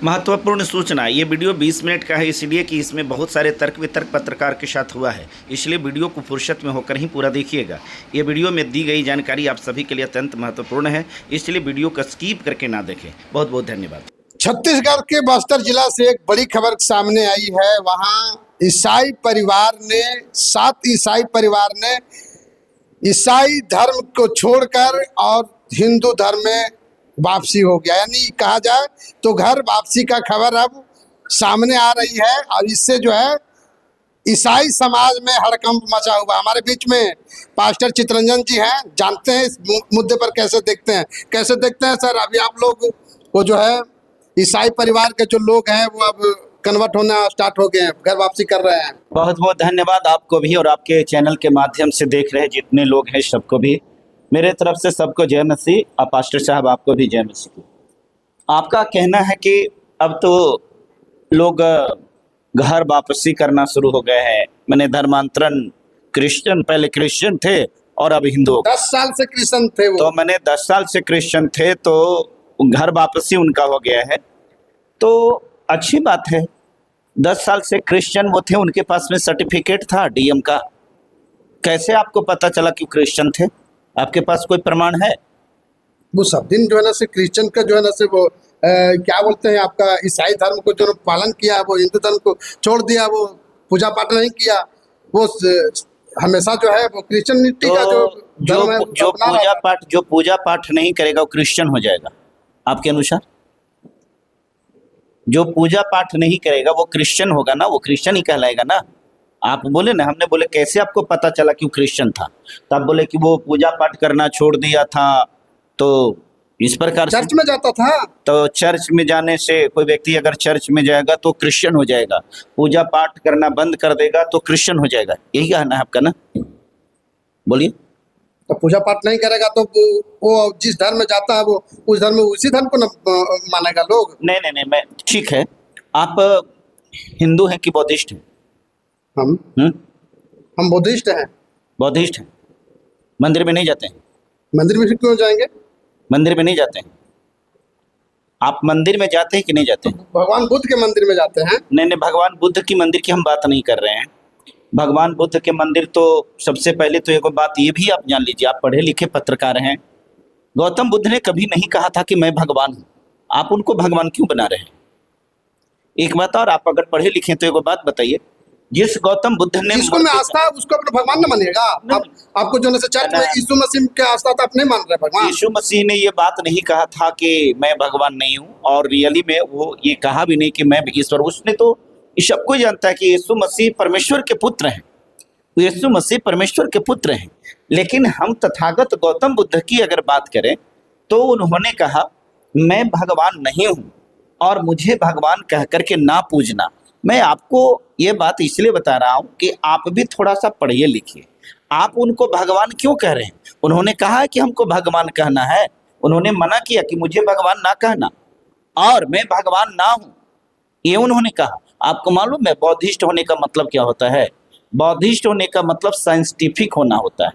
महत्वपूर्ण सूचना। ये वीडियो 20 मिनट का है, इसलिए कि इसमें बहुत सारे तर्क वितर्क पत्रकार के साथ हुआ है, इसलिए वीडियो को फुर्सत में होकर ही पूरा देखिएगा। ये वीडियो में दी गई जानकारी आप सभी के लिए अत्यंत महत्वपूर्ण है, इसलिए वीडियो को स्किप करके ना देखें। बहुत बहुत धन्यवाद। छत्तीसगढ़ के बस्तर जिला से एक बड़ी खबर सामने आई है। वहां ईसाई परिवार ने 7 ईसाई परिवार ने ईसाई धर्म को छोड़कर और हिंदू धर्म में वापसी हो गया, यानी कहा जाए तो घर वापसी का खबर अब सामने आ रही है। और इससे जो है ईसाई समाज में हड़कंप मचा हुआ। हमारे बीच में पास्टर चितरंजन जी हैं, जानते हैं इस मुद्दे पर कैसे देखते हैं सर। अभी आप लोग वो जो है ईसाई परिवार के जो लोग हैं वो अब कन्वर्ट होना स्टार्ट हो गए हैं, घर वापसी कर रहे हैं। बहुत बहुत धन्यवाद आपको भी और आपके चैनल के माध्यम से देख रहे जितने लोग हैं सबको भी मेरे तरफ से सबको जय मसीह। और पास्टर साहब आपको भी जय मसीह। आपका कहना है कि अब तो लोग घर वापसी करना शुरू हो गए हैं, मैंने धर्मांतरण, क्रिश्चियन पहले क्रिश्चियन थे और अब हिंदू। 10 साल से क्रिश्चियन थे वो, तो मैंने 10 साल से क्रिश्चियन थे तो घर वापसी उनका हो गया है, तो अच्छी बात है। 10 साल से क्रिश्चियन वो थे, उनके पास में सर्टिफिकेट था डीएम का। कैसे आपको पता चला कि क्रिश्चियन थे? आपके पास कोई प्रमाण है? वो सब दिन जो है ना से क्रिश्चियन का जो है ना से वो क्या बोलते हैं आपका ईसाई धर्म को जो पालन किया, वो हिंदू धर्म को छोड़ दिया, वो पूजा पाठ नहीं किया, वो हमेशा जो है वो क्रिश्चियनिटी का जो पूजा पाठ नहीं करेगा वो क्रिश्चियन हो जाएगा आपके अनुसार? जो पूजा पाठ नहीं करेगा वो क्रिश्चियन होगा ना, वो क्रिश्चियन ही कहलाएगा ना। आप बोले ना, हमने बोले कैसे आपको पता चला कि वो क्रिश्चियन था? तो आप बोले कि वो पूजा पाठ करना छोड़ दिया था, तो इस प्रकार चर्च में जाता था। तो चर्च में जाने से कोई व्यक्ति अगर चर्च में जाएगा तो क्रिश्चियन हो जाएगा, पूजा पाठ करना बंद कर देगा तो क्रिश्चियन हो जाएगा, यही कहना है आपका ना? बोलिए। तो पूजा पाठ नहीं करेगा तो वो जिस धर्म में जाता है वो उस धर्म में उसी धर्म को न मानेगा लोग। नहीं, मैं ठीक है। आप हिंदू हैं कि बौद्धिस्ट हैं? हम बुद्धिस्ट हैं। बौद्धिस्ट हैं। मंदिर में नहीं जाते हैं? मंदिर में क्यों जाएंगे? मंदिर में नहीं जाते हैं। आप मंदिर में जाते हैं कि नहीं जाते हैं? भगवान बुद्ध के मंदिर में जाते हैं। नहीं, भगवान बुद्ध की मंदिर की हम बात नहीं कर रहे हैं। भगवान बुद्ध के मंदिर तो सबसे पहले तो एक बात ये भी आप जान लीजिए, आप पढ़े लिखे पत्रकार हैं, गौतम बुद्ध ने कभी नहीं कहा था कि मैं भगवान हूँ। आप उनको भगवान क्यों बना रहे हैं? एक बात और, आप अगर पढ़े लिखे तो एक बात बताइए, जिस गौतम बुद्ध ने जिसको में आस्था है उसको अपना भगवान न मानिएगा। आपको जो है चर्च में यीशु मसीह के आस्था तो आप नहीं मान रहे भगवान। यीशु मसीह ने ये बात नहीं कहा था कि मैं भगवान नहीं हूँ, और रियली में वो ये कहा भी नहीं कि मैं ईश्वर। उसने तो सबको जानता है कि यीशु मसीह परमेश्वर के पुत्र हैं, यीशु मसीह परमेश्वर के पुत्र हैं। लेकिन हम तथागत गौतम बुद्ध की अगर बात करें तो उन्होंने कहा मैं भगवान नहीं हूँ और मुझे भगवान कह करके ना पूजना। मैं आपको ये बात इसलिए बता रहा हूँ कि आप भी थोड़ा सा पढ़िए लिखिए। आप उनको भगवान क्यों कह रहे हैं? उन्होंने कहा है कि हमको भगवान कहना है, उन्होंने मना किया कि मुझे भगवान ना कहना और मैं भगवान ना हूँ, ये उन्होंने कहा। आपको मालूम है बौद्धिस्ट होने का मतलब क्या होता है? बौद्धिस्ट होने का मतलब साइंटिफिक होना होता है,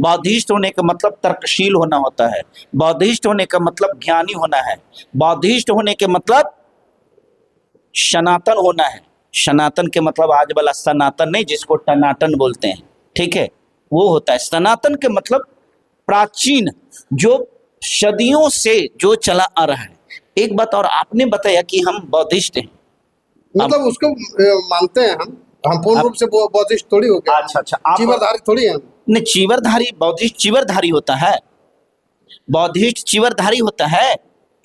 बौद्धिस्ट होने का मतलब तर्कशील होना होता है, बौद्धिस्ट होने का मतलब ज्ञानी होना है, बौद्धिस्ट होने के मतलब सनातन होना है। सनातन के मतलब आज वाला सनातन नहीं जिसको टनाटन बोलते हैं, ठीक है, वो होता है। सनातन के मतलब प्राचीन, जो सदियों से जो चला आ रहा है। एक बात और, आपने बताया कि हम बौद्धिस्ट हैं, मतलब उसको मानते हैं हम पूर्ण रूप से बौद्धिस्ट थोड़ी हो गए। अच्छा, चीवरधारी थोड़ी है। नहीं, चीवरधारी, बौद्धिस्ट चीवरधारी होता है, बौद्धिस्ट चीवरधारी होता है,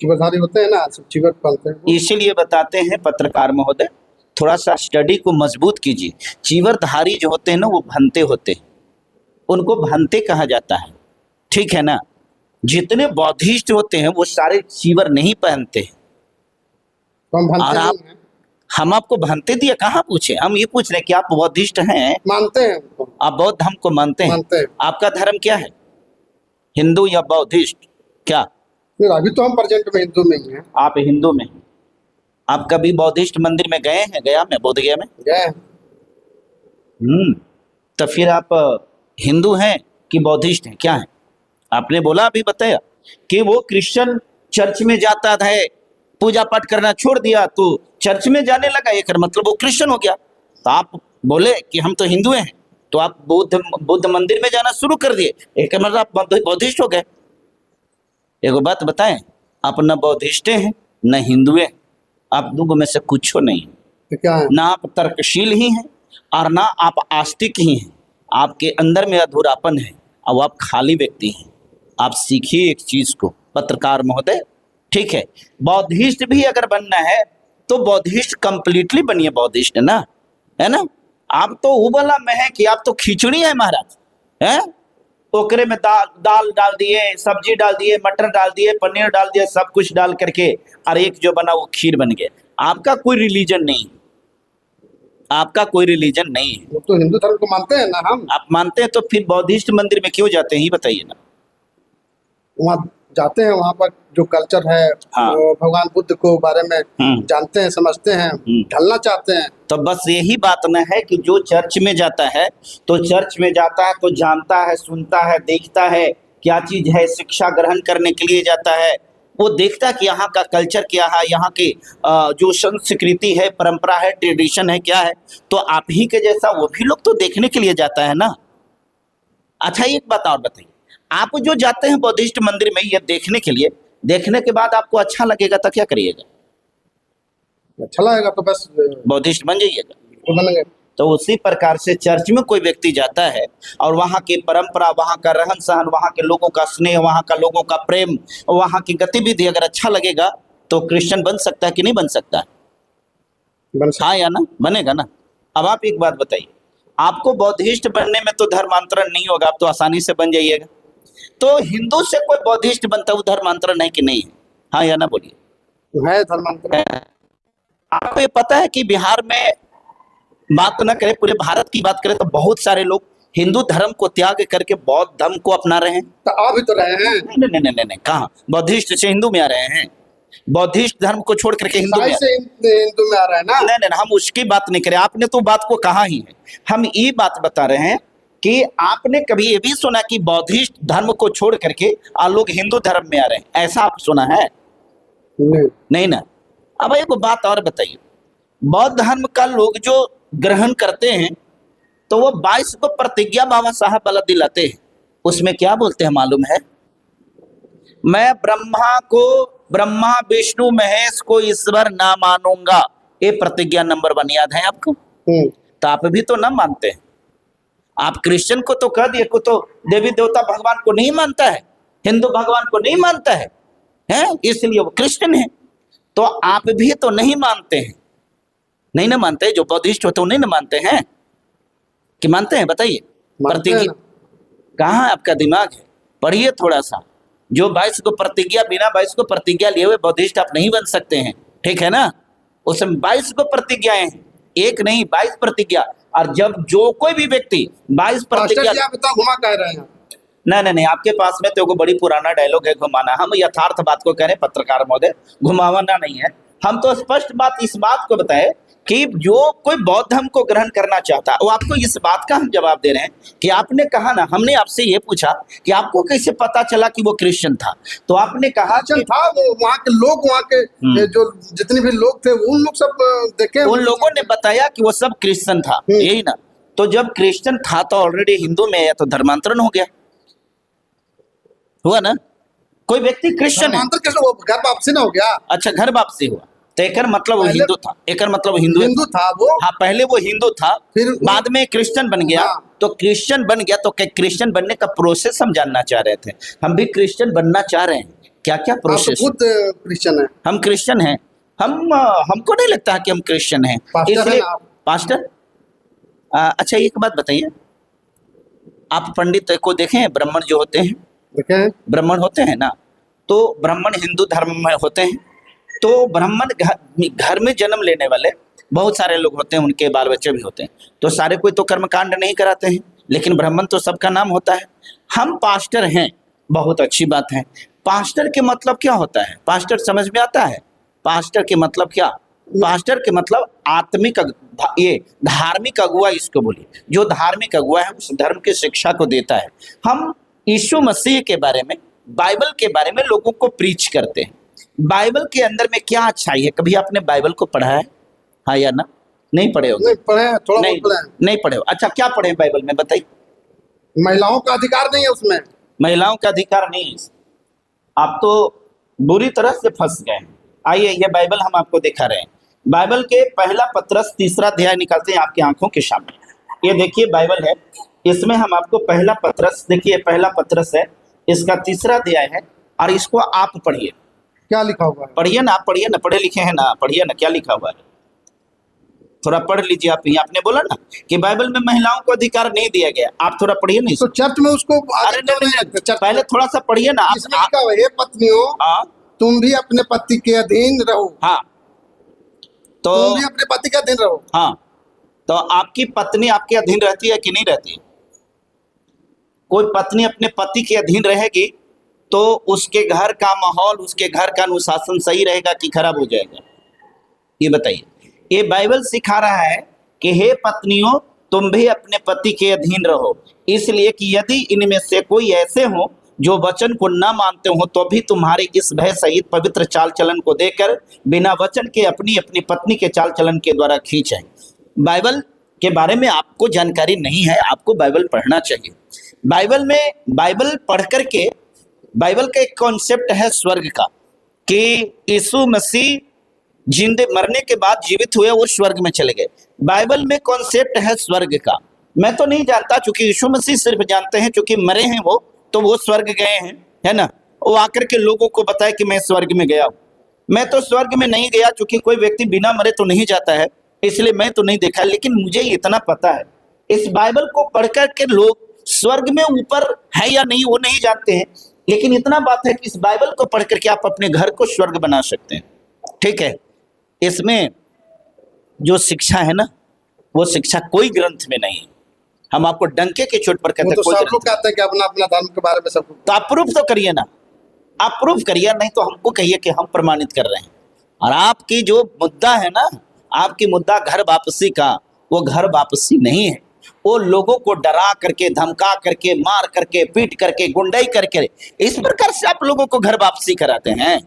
चीवरधारी होते हैं ना, चीवर पालते हैं। इसीलिए बताते हैं पत्रकार महोदय, थोड़ा सा स्टडी को मजबूत कीजिए। चीवरधारी जो होते हैं ना वो भंते होते हैं, उनको भंते कहा जाता है, ठीक है ना। जितने बौद्धिस्ट होते हैं वो सारे चीवर नहीं पहनते हैं। और हम आपको भंते दिया कहाँ पूछे? हम ये पूछ रहे हैं कि आप बौद्धिस्ट हैं, मानते हैं, आप बौद्ध धर्म को मानते हैं। आपका धर्म क्या है, हिंदू या बौद्धिस्ट? क्या अभी तो हम प्रेजेंट में हिंदू में ही हैं। आप हिंदू में हैं। आप कभी बौद्धिस्ट मंदिर में गए हैं? गया में, बोध गया में गए। तो फिर आप हिंदू हैं कि बौद्धिस्ट हैं, क्या है? आपने बोला, अभी बताया कि वो क्रिश्चियन चर्च में जाता है, पूजा पाठ करना छोड़ दिया तो चर्च में जाने लगा, एक मतलब वो क्रिश्चियन हो गया। तो आप बोले कि हम तो हिंदू हैं, तो आप बुद्ध मंदिर में जाना शुरू कर दिए, एक मतलब आप बौद्धिस्ट हो गए। एक बात बताएं, आप न बौद्धिस्ट हैं न हिंदू हैं, आप दोनों में से कुछ नहीं। तो क्या है? ना आप तर्कशील ही हैं और ना आप आस्तिक ही हैं, आपके अंदर में अधूरापन है और आप खाली व्यक्ति हैं। आप सीखिए एक चीज को पत्रकार महोदय, ठीक है। बौद्धिस्ट भी अगर बनना है तो बौद्धिस्ट कंप्लीटली बनिए बौद्धिस्ट, ना है ना। आप तो उबला में है कि आप तो खिचड़ी है महाराज, हैं। ओकरे में दाल डाल दिए, सब्जी डाल दिए, मटर डाल दिए, पनीर डाल दिए, सब कुछ डाल करके और एक जो बना वो खीर बन गया। आपका कोई रिलीजन नहीं, आपका कोई रिलीजन नहीं है। वो तो हिंदू धर्म को मानते हैं ना हम। आप मानते हैं तो फिर बौद्धिस्ट मंदिर में क्यों जाते हैं, ये बताइए ना। वहाँ जाते हैं, वहाँ पर जो कल्चर है, हाँ। वो भगवान बुद्ध को बारे में जानते हैं, समझते हैं, ढलना चाहते हैं। तो बस यही बात न है कि जो चर्च में जाता है तो चर्च में जाता है तो जानता है, सुनता है, देखता है क्या चीज है, शिक्षा ग्रहण करने के लिए जाता है। वो देखता है कि यहाँ का कल्चर क्या है, यहाँ की जो संस्कृति है, परंपरा है, ट्रेडिशन है, क्या है। तो आप ही के जैसा वो भी लोग तो देखने के लिए जाता है ना। अच्छा एक बात और बताइए, आप जो जाते हैं बौद्धिस्ट मंदिर में ये देखने के लिए, देखने के बाद आपको अच्छा लगेगा तो क्या करिएगा? अच्छा लगेगा तो बस बौद्धिस्ट बन जाइएगा। वो बनेंगे। तो उसी प्रकार से चर्च में कोई व्यक्ति जाता है और वहाँ की परंपरा, वहाँ का रहन सहन, वहाँ के लोगों का स्नेह, वहाँ का लोगों का प्रेम, वहाँ की गतिविधि अगर अच्छा लगेगा तो क्रिश्चियन बन सकता है कि नहीं बन सकता? हाँ या ना, बनेगा ना। अब आप एक बात बताइए, आपको बौद्धिस्ट बनने में तो धर्मांतरण नहीं होगा, आप तो आसानी से बन जाइएगा। तो हिंदू से कोई बौद्धिस्ट बनता है, वो धर्मांतरण है कि नहीं है? हाँ या ना बोलिए। है धर्मांतरण। आपको ये पता है कि बिहार में बात न करें, पूरे भारत की बात करें तो बहुत सारे लोग हिंदू धर्म को त्याग करके बौद्ध धर्म को अपना रहे हैं। तो आ भी तो रहे हैं। नहीं नहीं नहीं नहीं, कहाँ बौद्धिस्ट से हिंदू में आ रहे हैं? बौद्धिस्ट धर्म को छोड़ करके हिंदू में हिंदू में आ रहे हैं ना। नहीं नहीं, हम उसकी बात नहीं करें, आपने तो बात को कहा ही है। हम ये बात बता रहे हैं कि आपने कभी ये भी सुना कि बौद्धिस्ट धर्म को छोड़ करके लोग हिंदू धर्म में आ रहे हैं, ऐसा आप सुना है? नहीं ना। अब एक बात और बताइए, बौद्ध धर्म का लोग जो ग्रहण करते हैं तो वो 22 को प्रतिज्ञा बाबा साहब वाला दिलाते हैं। उसमें क्या बोलते हैं मालूम है? मैं ब्रह्मा विष्णु महेश को ईश्वर ना मानूंगा, ये प्रतिज्ञा नंबर 1 याद है आपको? तो आप भी तो ना मानते हैं। आप क्रिश्चियन को तो कह दिए, को तो देवी देवता भगवान को नहीं मानता है, हिंदू भगवान को नहीं मानता है, हैं? इसलिए वो क्रिश्चियन है। तो आप भी तो नहीं मानते हैं, नहीं ना मानते? जो बौद्धिस्ट होते हैं नहीं ना मानते हैं कि मानते हैं? बताइए। प्रतिज्ञा कहाँ आपका दिमाग है? पढ़िए थोड़ा सा। जो 22 को प्रतिज्ञा, बिना 22 को प्रतिज्ञा लिए हुए बौद्धिस्ट आप नहीं बन सकते हैं, ठीक है ना। उसमें 22 को प्रतिज्ञाएं हैं, एक नहीं 22 प्रतिज्ञा। और जब जो कोई भी व्यक्ति 22 प्रतिज्ञा घुमा कह रहे हैं। नहीं, आपके पास में तो बड़ी पुराना डायलॉग है घुमाना। हम यथार्थ बात को कह रहे हैं पत्रकार महोदय, घुमावाना नहीं है। हम तो स्पष्ट बात इस बात को बताए कि जो कोई बौद्ध धर्म को ग्रहण करना चाहता है वो आपको इस बात का हम जवाब दे रहे हैं कि आपने कहा ना, हमने आपसे ये पूछा कि आपको कैसे पता चला कि वो क्रिश्चियन था, तो आपने कहा था वो वहाँ के लोग, वहाँ के जो जितने भी लोग थे उन लोग सब देखे, उन लोगों ने बताया कि वो सब क्रिश्चियन था, यही ना। तो जब क्रिश्चियन था तो ऑलरेडी हिंदू में आया तो धर्मांतरण हो गया, हुआ ना। कोई व्यक्ति क्रिश्चियन है, घर वापसी ना हो गया। अच्छा, घर वापसी हुआ तो एकर मतलब वो हिंदू था, एकर मतलब हिंदू था वो। हाँ, पहले वो हिंदू था, फिर बाद में क्रिश्चियन बन गया। हाँ। तो क्रिश्चियन बन गया तो क्रिश्चियन बनने का प्रोसेस हम जानना चाह रहे थे। हम भी क्रिश्चियन बनना चाह रहे हैं, क्या क्या प्रोसेस? खुद क्रिश्चियन है। हम क्रिश्चियन हैं, हमको नहीं लगता कि हम क्रिश्चियन हैं, इसलिए पास्टर। अच्छा एक बात बताइए, आप पंडित को देखें, ब्राह्मण जो होते हैं, देखें ब्राह्मण होते हैं ना, तो ब्राह्मण हिंदू धर्म में होते हैं। तो ब्राह्मण घर में जन्म लेने वाले बहुत सारे लोग होते हैं, उनके बाल बच्चे भी होते हैं। तो सारे कोई तो कर्मकांड नहीं कराते हैं, लेकिन ब्राह्मण तो सबका नाम होता है। हम पास्टर हैं, बहुत अच्छी बात है। पास्टर के मतलब क्या होता है? पास्टर समझ में आता है? पास्टर के मतलब क्या? पास्टर के मतलब आत्मिक, ये धार्मिक अगुआ इसको बोलिए। जो धार्मिक अगुआ है उस धर्म की शिक्षा को देता है। हम यीशु मसीह के बारे में, बाइबल के बारे में लोगों को प्रीच करते हैं। बाइबल के अंदर में क्या अच्छाई है? कभी आपने बाइबल को पढ़ा है? हाँ या ना? नहीं पढ़े हो? नहीं पढ़े हैं, थोड़ा नहीं, बहुत पढ़े हैं। नहीं पढ़े हो। अच्छा, क्या पढ़े हैं बाइबल में, बताइए। महिलाओं का अधिकार नहीं है उसमें। महिलाओं का अधिकार नहीं है। आप तो बुरी तरह से फंस गए हैं। आइए, ये बाइबल हम आपको दिखा रहे हैं। बाइबल के पहला पत्रस 3 अध्याय निकालते हैं आपकी आंखों के सामने। ये देखिए बाइबल है, इसमें हम आपको पहला पत्रस, देखिए पहला पत्रस है, इसका 3 अध्याय है, और इसको आप पढ़िए। क्या लिखा हुआ है? पढ़िए ना, आप पढ़िए ना, पढ़े लिखे हैं ना, पढ़िए ना क्या लिखा हुआ है, थोड़ा पढ़ लीजिए आप ही। आपने बोला ना कि बाइबल में महिलाओं को अधिकार नहीं दिया गया, आप थोड़ा पढ़िए नहीं। तो चर्च में उसको अरे नहीं, नहीं, पहले थोड़ा सा पढ़िए ना आप। इसमें लिखा हुआ है, हे पत्नियों हाँ तुम भी अपने पति के अधीन रहो। हाँ, तो तुम भी अपने पति के अधीन रहो। हाँ, तो आपकी पत्नी आपके अधीन रहती है कि नहीं रहती? कोई पत्नी अपने पति के अधीन रहेगी तो उसके घर का माहौल, उसके घर का अनुशासन सही रहेगा कि खराब हो जाएगा? ये बताइए। ये बाइबल सिखा रहा है कि हे पत्नियों तुम भी अपने पति के अधीन रहो, इसलिए कि यदि इनमें से कोई ऐसे हो जो वचन को न मानते हो तो भी तुम्हारे इस भय सहित पवित्र चाल चलन को देकर बिना वचन के अपनी अपनी पत्नी के चाल चलन के द्वारा खींचे। बाइबल के बारे में आपको जानकारी नहीं है, आपको बाइबल पढ़ना चाहिए। बाइबल में, बाइबल पढ़ करके, बाइबल का एक कॉन्सेप्ट है स्वर्ग का, कि यीशु मसीह जिंदे मरने के बाद जीवित हुए और स्वर्ग में चले गए। बाइबल में कॉन्सेप्ट है स्वर्ग का। मैं तो नहीं जानता, चूंकि यीशु मसीह सिर्फ जानते हैं, चूंकि मरे हैं वो, तो वो स्वर्ग गए हैं, है ना। वो आकर के लोगों को बताए कि मैं स्वर्ग में गया हूं। मैं तो स्वर्ग में नहीं गया, चूंकि कोई व्यक्ति बिना मरे तो नहीं जाता है, इसलिए मैं तो नहीं देखा। लेकिन मुझे इतना पता है, इस बाइबल को पढ़ करके लोग स्वर्ग में ऊपर है या नहीं वो नहीं जानते हैं, लेकिन इतना बात है कि इस बाइबल को पढ़ करके आप अपने घर को स्वर्ग बना सकते हैं। ठीक है, इसमें जो शिक्षा है ना, वो शिक्षा कोई ग्रंथ में नहीं है। हम आपको डंके के चोट पर कहते हैं, तो कोई सब ग्रंथ लोग कहते हैं कि अपना अपना धर्म के बारे में सब। तो आप प्रूफ तो करिए ना, आप प्रूफ करिए, नहीं तो हमको कहिए कि हम प्रमाणित कर रहे हैं। और आपकी जो मुद्दा है ना, आपकी मुद्दा घर वापसी का, वो घर वापसी नहीं है। वो लोगों को डरा करके, धमका करके, मार करके, पीट करके, गुंडाई करके, इस प्रकार से आप लोगों को घर वापसी कराते हैं।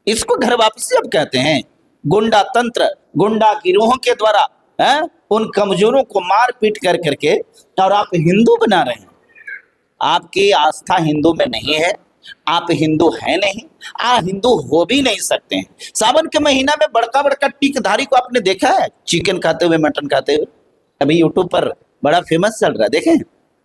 इसको घर वापसी अब कहते हैं। गुंडा तंत्र, गुंडा गिरोहों के द्वारा है उन कमजोरों को मार पीट कर करके, और आप हिंदू बना रहे हैं। आपकी आस्था हिंदू में नहीं है, आप हिंदू हैं नहीं, आप हिंदू हो भी नहीं सकते हैं। सावन के महीना में बड़का बड़का टीकधारी को आपने देखा है चिकन खाते हुए, मटन खाते हुए? अभी यूट्यूब पर बड़ा फेमस चल रहा है, देखें?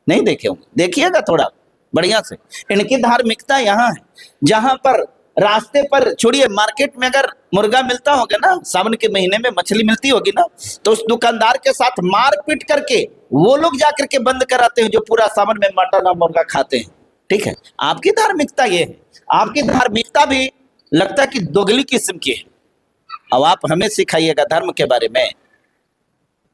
नहीं देखे होंगे, देखिएगा थोड़ा बढ़िया से। इनकी धार्मिकता यहाँ है, जहां पर रास्ते पर, छोड़िए मार्केट में, अगर मुर्गा मिलता होगा ना, सावन के महीने में मछली मिलती होगी ना, तो उस दुकानदार के साथ मारपीट करके वो लोग जाकर के बंद कराते हैं जो पूरा सावन में मटन और मुर्गा खाते हैं। ठीक है, आपकी धार्मिकता ये है। आपकी धार्मिकता भी लगता है कि दोगली किस्म की है। अब आप हमें सिखाइएगा धर्म के बारे में।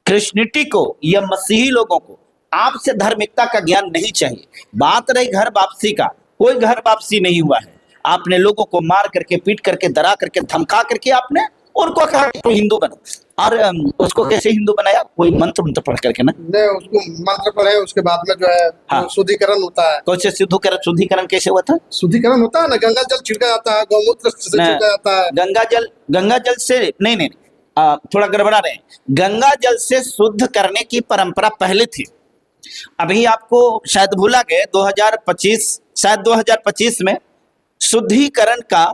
क्रिश्चियनिटी को या मसीही लोगों को आपसे धार्मिकता का ज्ञान नहीं चाहिए। बात रही घर वापसी का, कोई घर वापसी नहीं हुआ है। आपने लोगों को मार करके, पीट करके, डरा करके, धमका करके आपने उनको कहा तो हिंदू बनो। और उसको कैसे हिंदू बनाया? कोई मंत्र पढ़ करके ना, नहीं उसको मंत्र पढ़े, उसके बाद में जो है हाँ, शुद्धिकरण होता है। कैसे शुद्धिकरण कैसे हुआ था? शुद्धिकरण होता है ना, गंगा जल छिड़का जाता है, गौमूत्र से छिड़का जाता है। गंगा जल से नहीं, थोड़ा गड़बड़ा रहे हैं। गंगा जल से शुद्ध करने की परंपरा पहले थी। अभी आपको शायद भूला गए, 2025 शायद 2025 में शुद्धिकरण का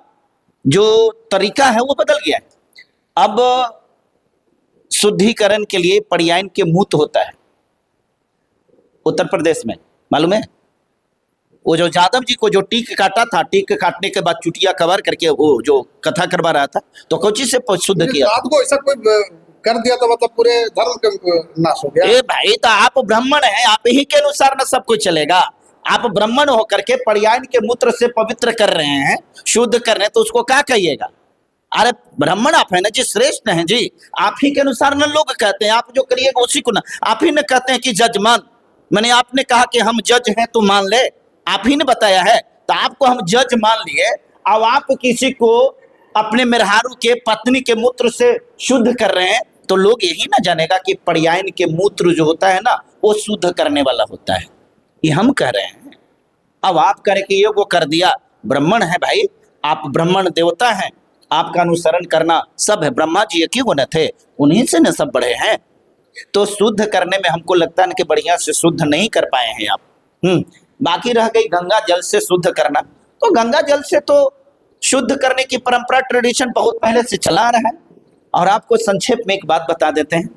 जो तरीका है वो बदल गया है। अब शुद्धिकरण के लिए पर्यायन के मूत्र होता है उत्तर प्रदेश में, मालूम है? वो जो यादव जी को जो टीक काटा था, टीक काटने के बाद चुटिया कवर करके वो जो कथा करवा रहा था, तो कोची से शुद्ध किया? रात को ऐसा कोई कर दिया तो मतलब पूरे धर्म का नाश हो गया। ए भाई, तो आप ब्राह्मण हैं, आप ही के अनुसार ना सब कुछ चलेगा। आप ब्राह्मण होकर के पर्यायन के मूत्र से पवित्र कर रहे हैं, शुद्ध कर रहे हैं, तो उसको क्या कहिएगा? अरे ब्राह्मण आप है ना जी, श्रेष्ठ हैं जी, आप ही के अनुसार ना लोग कहते हैं। आप जो करिएगा उसी को ना, आप ही ने कहते हैं कि जजमान, मैंने आपने कहा कि हम जज हैं तो मान ले, आप ही ने बताया है, तो आपको हम जज मान लिए। अब आप किसी को अपने मेहरारू के, पत्नी के मूत्र से शुद्ध कर रहे हैं, तो लोग यही ना जानेगा कि पर्यायन के मूत्र जो होता है ना, वो शुद्ध करने वाला होता है। ये हम कह रहे हैं। अब आप कह रहे कि ये वो कर दिया, ब्राह्मण है भाई, आप ब्राह्मण देवता हैं, आपका अनुसरण करना सब है। ब्रह्मा जी एक ही गुण थे, उन्हीं से न सब बढ़े हैं। तो शुद्ध करने में हमको लगता है कि बढ़िया से शुद्ध नहीं कर पाए हैं आप। बाकी रह गई गंगा जल से शुद्ध करना, तो गंगा जल से तो शुद्ध करने की परंपरा ट्रेडिशन बहुत पहले से चला आ रहा है। और आपको संक्षेप में एक बात बता देते हैं,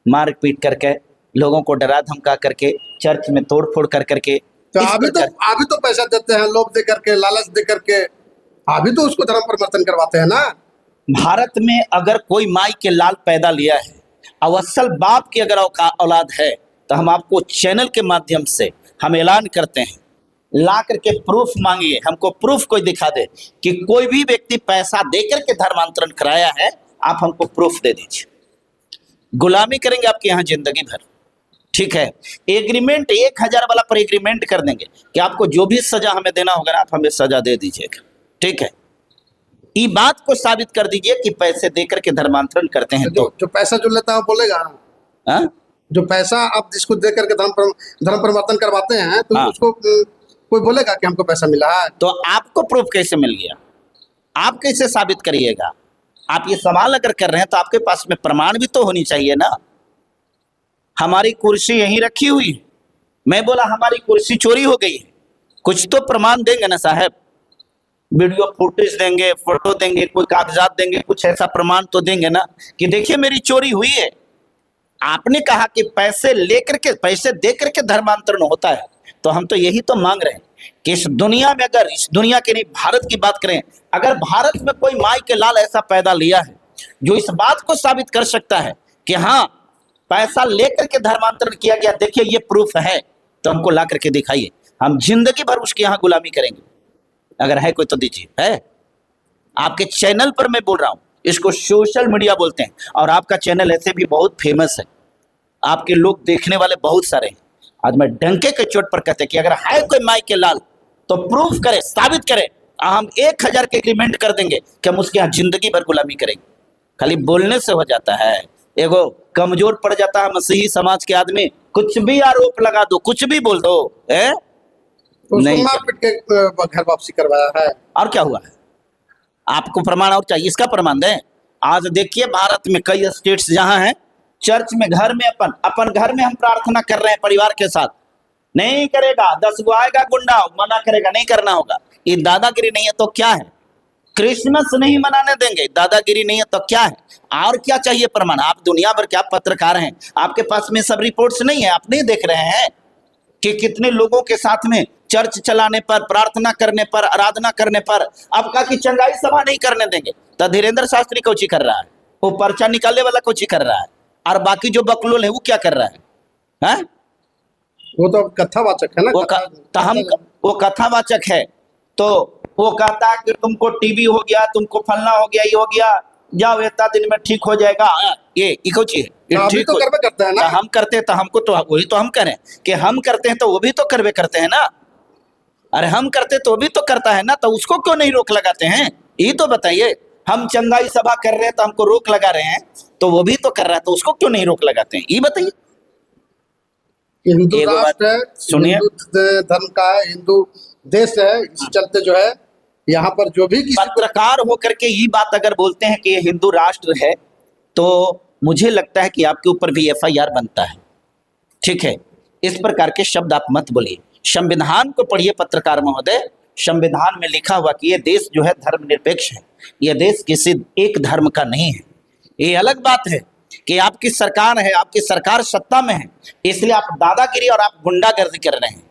मार पीट करके, लोगों को डरा धमका करके, चर्च में तोड़ फोड़ कर करके, तो अभी तो पैसा देते हैं लोग, दे करके, लालच दे करके अभी तो उसको धर्म परिवर्तन करवाते हैं ना। भारत में अगर कोई माई के लाल पैदा लिया है, अवसल बाप की अगर औलाद है, तो हम आपको चैनल के माध्यम से हम ऐलान करते हैं, ला करके प्रूफ मांगिए, हमको प्रूफ कोई दिखा दे कि कोई भी व्यक्ति पैसा देकर के धर्मांतरण कराया है, आप हमको प्रूफ दे दीजिए। गुलामी करेंगे आपके यहाँ जिंदगी भर, ठीक है। एग्रीमेंट 1000 वाला पर एग्रीमेंट कर देंगे कि आपको जो भी सजा हमें देना होगा आप हमें सजा दे दीजिएगा, ठीक है। ये बात को साबित कर दीजिए कि पैसे देकर के धर्मांतरण करते हैं। तो जो पैसा जो लेता है वो बोलेगा, हाँ? जो पैसा आप जिसको दे करके धर्म परिवर्तन करवाते हैं, तो उसको कोई बोलेगा कि हमको पैसा मिला है। तो आपको प्रूफ कैसे मिल गया, आप कैसे साबित करिएगा? आप ये सवाल अगर कर रहे हैं तो आपके पास में प्रमाण भी तो होनी चाहिए ना। हमारी कुर्सी यहीं रखी हुई है, मैं बोला हमारी कुर्सी चोरी हो गई है, कुछ तो प्रमाण देंगे ना साहब। वीडियो फुटेज देंगे, फोटो देंगे, कोई कागजात देंगे, कुछ ऐसा प्रमाण तो देंगे ना कि देखिए मेरी चोरी हुई है। आपने कहा कि पैसे लेकर के, पैसे दे करके धर्मांतरण होता है, तो हम तो यही तो मांग रहे हैं कि इस दुनिया में, अगर इस दुनिया के नहीं भारत की बात करें, अगर भारत में कोई माई के लाल ऐसा पैदा लिया है जो इस बात को साबित कर सकता है कि हाँ पैसा लेकर के धर्मांतरण किया गया, देखिए ये प्रूफ है, तो हमको ला करके दिखाइए, हम जिंदगी भर उसके यहाँ गुलामी करेंगे। अगर है कोई तो दीजिए। है आपके चैनल पर मैं बोल रहा हूं, इसको सोशल मीडिया बोलते हैं, और आपका चैनल ऐसे भी बहुत फेमस है, आपके लोग देखने वाले बहुत सारे हैं। आज मैं डंके के चोट पर कहते कि अगर है कोई माई के लाल तो प्रूफ करे, साबित करे, हम 1000 के एग्रीमेंट कर देंगे कि हम उसके यहाँ जिंदगी भर गुलामी करेंगे। खाली बोलने से हो जाता है, एगो कमजोर पड़ जाता है मसीही समाज के आदमी, कुछ भी आरोप लगा दो, कुछ भी बोल दो, है नहीं, मार पीट के घर वापसी करवाया है। और क्या हुआ है? आपको प्रमाण और चाहिए, इसका प्रमाण दें। आज देखिए भारत में कई स्टेट्स जहां हैं, चर्च में, घर में, अपन घर में हम प्रार्थना कर रहे हैं परिवार के साथ, नहीं करेगा, 10 गो आएगा गुंडा, मना करेगा, नहीं करना होगा। ये दादागिरी नहीं है तो क्या है? क्रिसमस नहीं मनाने देंगे, दादागिरी नहीं है तो क्या है? और क्या चाहिए प्रमाण? आप दुनिया भर के आप पत्रकार हैं, आपके पास में सब रिपोर्ट्स नहीं है, आप नहीं देख रहे हैं कि कितने लोगों के साथ में चर्च चलाने पर, प्रार्थना करने पर, आराधना करने पर आपका की चंगाई सभा नहीं करने देंगे, तो धीरेन्द्र शास्त्री कोची कर रहा है, वो पर्चा निकालने वाला कोची कर रहा है, और बाकी जो बकलोल है वो क्या कर रहा है? वो तो कथावाचक है ना। वो कथावाचक है, तो वो कहता है कि तुमको टीबी हो गया, तुमको फलना हो गया, ये हो गया, जाओ इतना दिन में ठीक हो जाएगा। ये कोची है, ठीक तो करवे करते हैं ना। हम करते हैं तो हमको तो वही तो हम करें कि हम करते हैं, तो वो भी तो करवे करते हैं ना। अरे हम करते तो वो भी तो करता है ना, तो उसको क्यों नहीं रोक लगाते हैं? ये तो बताइए। हम चंगाई सभा कर रहे हैं तो हमको रोक लगा रहे हैं, तो वो भी तो कर रहा है, तो उसको क्यों नहीं रोक लगाते हैं? ये बताइए। हिंदू राष्ट्र है, सुनिए, धर्म का है, हिंदू देश है, इस चलते जो है यहाँ पर जो भी पत्रकार होकर के ये बात अगर बोलते हैं कि ये हिंदू राष्ट्र है, तो मुझे लगता है कि आपके ऊपर भी FIR बनता है, ठीक है। इस प्रकार के शब्द आप मत बोलिए। संविधान को पढ़िए पत्रकार महोदय, संविधान में लिखा हुआ कि ये देश जो है धर्मनिरपेक्ष है, ये देश किसी एक धर्म का नहीं है। ये अलग बात है कि आपकी सरकार है, आपकी सरकार सत्ता में है, इसलिए आप दादागिरी और आप गुंडागर्दी कर रहे हैं,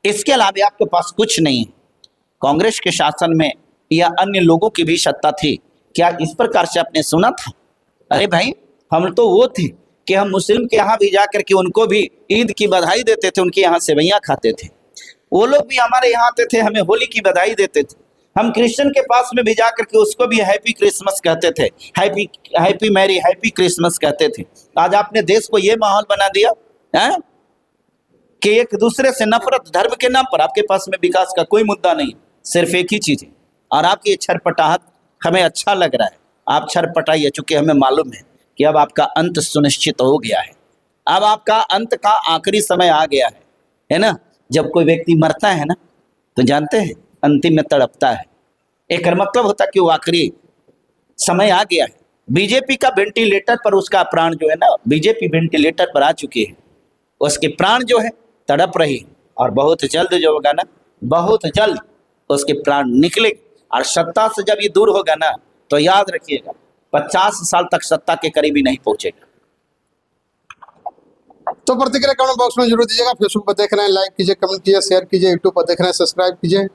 इसके अलावा आपके पास कुछ नहीं है। कांग्रेस के शासन में या अन्य लोगों की भी सत्ता थी, क्या इस प्रकार से आपने सुना था? अरे भाई, हम तो वो थे कि हम मुस्लिम के यहाँ भी जाकर के उनको भी ईद की बधाई देते थे, उनके यहाँ सेवैयाँ खाते थे, वो लोग भी हमारे यहाँ आते थे, हमें होली की बधाई देते थे। हम क्रिश्चियन के पास में भी जाकर के उसको भी हैप्पी क्रिसमस कहते थे, हैप्पी मैरी, हैप्पी क्रिसमस कहते थे। आज आपने देश को ये माहौल बना दिया है कि एक दूसरे से नफरत, धर्म के नाम पर। आपके पास में विकास का कोई मुद्दा नहीं, सिर्फ एक ही चीज है, और आपकी छरपटाहट हमें अच्छा लग रहा है। आप छरपटाइए, चूंकि हमें मालूम है कि अब आपका अंत सुनिश्चित हो गया है, अब आपका अंत का आखिरी समय आ गया है ना। जब कोई व्यक्ति मरता है ना, तो जानते हैं अंतिम में तड़पता है, एक मतलब होता कि वो आखिरी समय आ गया है। बीजेपी का वेंटिलेटर पर उसका प्राण जो है ना, बीजेपी वेंटिलेटर पर आ चुकी है, उसके प्राण जो है तड़प रही है और बहुत जल्द जो होगा ना, बहुत जल्द उसके प्राण निकलेंगे। और सत्ता से जब ये दूर होगा ना, तो याद रखिएगा 50 साल तक सत्ता के करीब ही नहीं पहुंचेगा। तो प्रतिक्रिया कमेंट बॉक्स में जरूर दीजिएगा। फेसबुक पर देख रहे हैं लाइक कीजिए, कमेंट कीजिए, शेयर कीजिए, यूट्यूब पर देख रहे हैं सब्सक्राइब कीजिए।